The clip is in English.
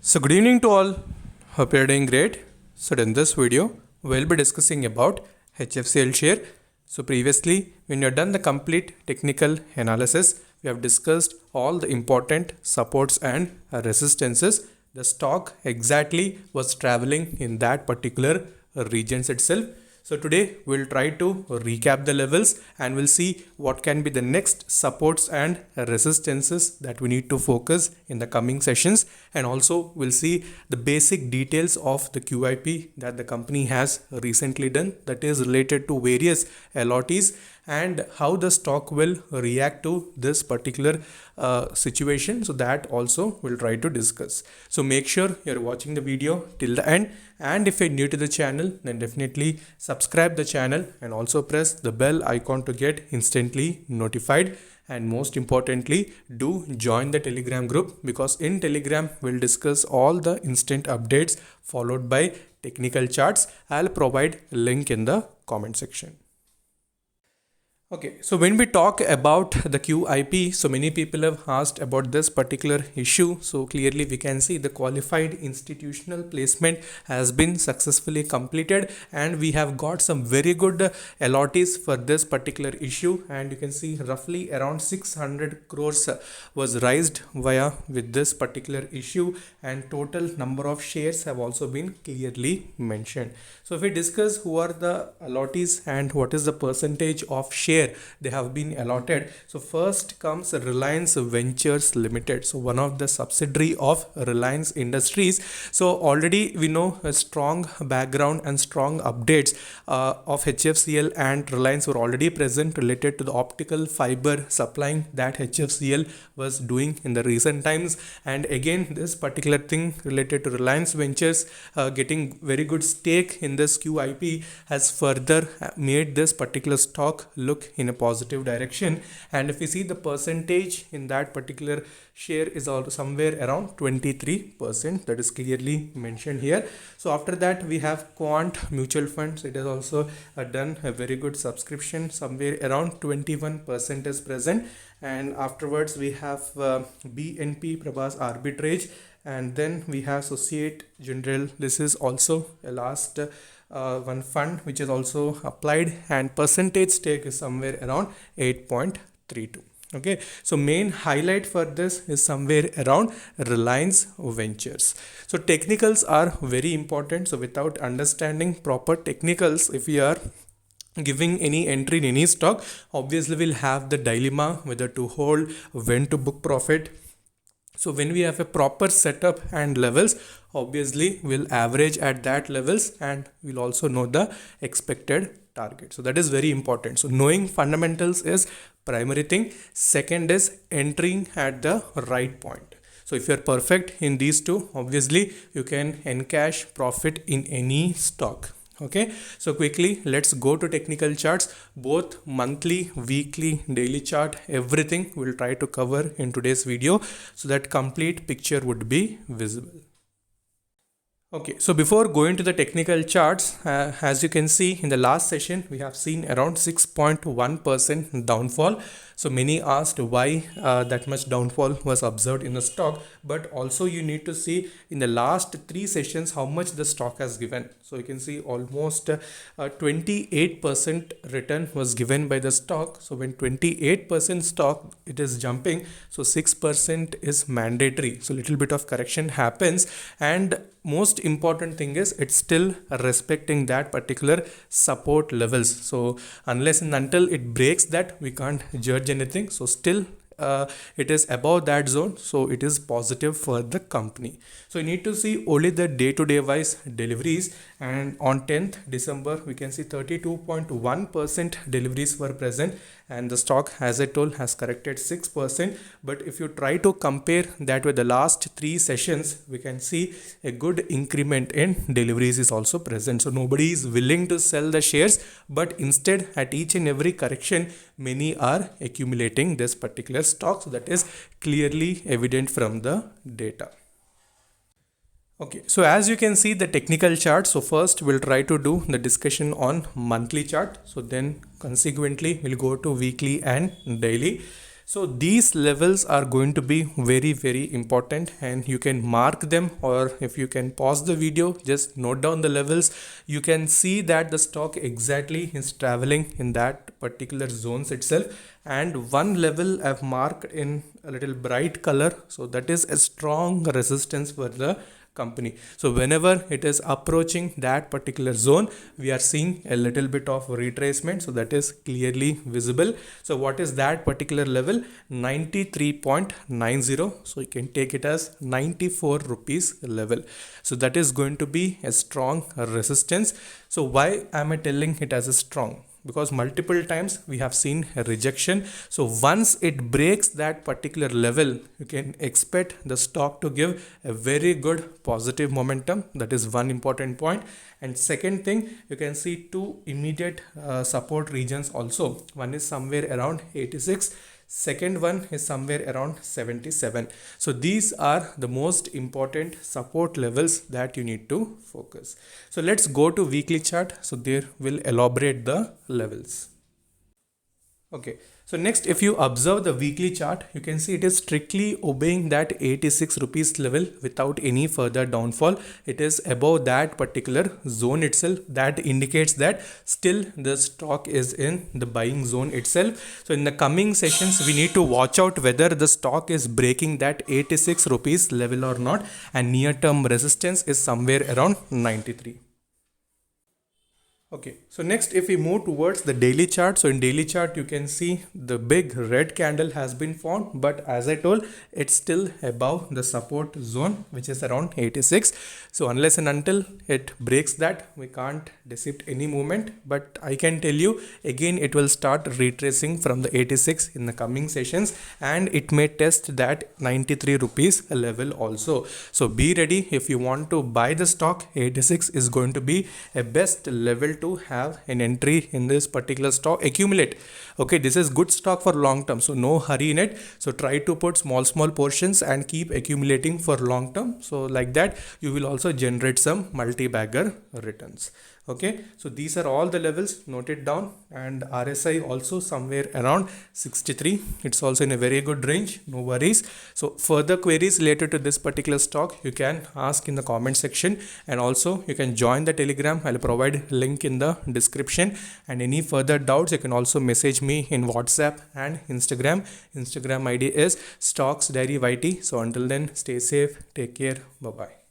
So good evening to all. Hope you're doing great. So in this video, we'll be discussing about HFCL share. So previously, when you've done the complete technical analysis, we have discussed all the important supports and resistances. The stock exactly was traveling in that particular regions itself. So today we'll try to recap the levels and we'll see what can be the next supports and resistances that we need to focus in the coming sessions, and also we'll see the basic details of the QIP that the company has recently done, that is related to various LOTs and how the stock will react to this particular situation. So that also we'll try to discuss. So make sure you're watching the video till the end, and if you're new to the channel, then definitely subscribe the channel and also press the bell icon to get instantly notified. And most importantly, do join the Telegram group, because in Telegram we'll discuss all the instant updates followed by technical charts. I'll provide a link in the comment section. Okay, so when we talk about the QIP, so many people have asked about this particular issue. So clearly we can see the qualified institutional placement has been successfully completed, and we have got some very good LOTs for this particular issue. And you can see roughly around 600 crores was raised via with this particular issue, and total number of shares have also been clearly mentioned. So if we discuss who are the LOTs and what is the percentage of share they have been allotted. So first comes Reliance Ventures Limited, so one of the subsidiary of Reliance Industries. So already we know a strong background and strong updates of HFCL and Reliance were already present related to the optical fiber supplying that HFCL was doing in the recent times. And again, this particular thing related to Reliance Ventures getting very good stake in this QIP has further made this particular stock look in a positive direction. And if you see the percentage in that particular share is also somewhere around 23%, that is clearly mentioned here. So after that we have Quant Mutual Funds. It has also done a very good subscription, somewhere around 21% is present. And afterwards we have BNP Paribas Arbitrage, and then we have Societe Generale. This is also a last one fund which is also applied, and percentage stake is somewhere around 8.32. Okay, so main highlight for this is somewhere around Reliance Ventures. So technicals are very important. So without understanding proper technicals, if we are giving any entry in any stock, obviously we'll have the dilemma whether to hold, when to book profit. So when we have a proper setup and levels, obviously we'll average at that levels, and we'll also know the expected target. So that is very important. So knowing fundamentals is primary thing. Second is entering at the right point. So if you're perfect in these two, obviously you can encash profit in any stock. Okay, so quickly let's go to technical charts, both monthly, weekly, daily chart, everything we'll try to cover in today's video so that complete picture would be visible. Okay, so before going to the technical charts, as you can see in the last session, we have seen around 6.1% downfall. So many asked why that much downfall was observed in the stock, but also you need to see in the last 3 sessions how much the stock has given. So you can see almost 28% return was given by the stock. So when 28% stock it is jumping, so 6% is mandatory. So little bit of correction happens, and most important thing is it's still respecting that particular support levels. So unless and until it breaks that, we can't judge anything. So still it is above that zone, so it is positive for the company. So you need to see only the day-to-day wise deliveries, and on 10th December we can see 32.1% deliveries were present, and the stock, as I told, has corrected 6%. But if you try to compare that with the last 3 sessions, we can see a good increment in deliveries is also present. So nobody is willing to sell the shares, but instead at each and every correction many are accumulating this particular stock. So that is clearly evident from the data. Okay, so as you can see the technical chart, so first we'll try to do the discussion on monthly chart. So then consequently we'll go to weekly and daily. So these levels are going to be very important, and you can mark them, or if you can pause the video, just note down the levels. You can see that the stock exactly is traveling in that particular zones itself, and one level I've marked in a little bright color, so that is a strong resistance for the company. So whenever it is approaching that particular zone, we are seeing a little bit of retracement, so that is clearly visible. So what is that particular level? 93.90. so you can take it as 94 rupees level. So that is going to be a strong resistance. So why am I telling it as a strong? Because multiple times we have seen a rejection. So once it breaks that particular level, you can expect the stock to give a very good positive momentum. That is one important point. And second thing, you can see two immediate support regions also. One is somewhere around 86. Second one is somewhere around 77. So these are the most important support levels that you need to focus. So let's go to weekly chart. So there will elaborate the levels. Okay, so next, if you observe the weekly chart, you can see it is strictly obeying that 86 rupees level without any further downfall. It is above that particular zone itself. That indicates that still the stock is in the buying zone itself. So in the coming sessions, we need to watch out whether the stock is breaking that 86 rupees level or not, and near term resistance is somewhere around 93. Okay, so next, if we move towards the daily chart, so in daily chart you can see the big red candle has been formed, but as I told, it's still above the support zone, which is around 86. So unless and until it breaks that, we can't decept any movement. But I can tell you again, it will start retracing from the 86 in the coming sessions, and it may test that 93 rupees level also. So be ready if you want to buy the stock. 86 is going to be a best level to have an entry in this particular stock. Accumulate. Okay, this is good stock for long term, so no hurry in it. So try to put small portions and keep accumulating for long term. So like that, you will also generate some multi-bagger returns. Okay, so these are all the levels noted down, and RSI also somewhere around 63. It's also in a very good range, no worries. So further queries related to this particular stock, you can ask in the comment section, and also you can join the Telegram. I'll provide link in the description, and any further doubts you can also message me in WhatsApp and Instagram. Instagram ID is Stocks Diary YT. So until then, stay safe, take care, bye bye.